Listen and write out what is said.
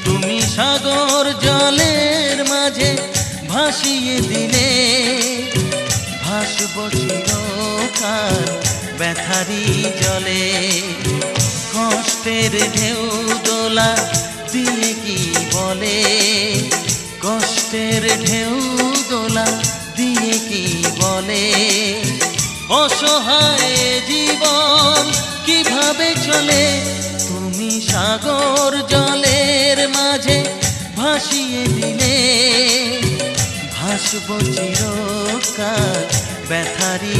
তুমি সাগর জলের মাঝে ভাসিয়ে দিলে, ভাসব চিরকাল ব্যথারি জলে। কষ্টের ঢেউ দোলা দিয়ে কি বলে, কষ্টের ঢেউ দোলা দিয়ে কি বলে, অসহায় জীবন কিভাবে চলে। তুমি সাগর জলের মাঝে ভাসিয়ে দিলে, ভাসব চিরকাল ব্যথারি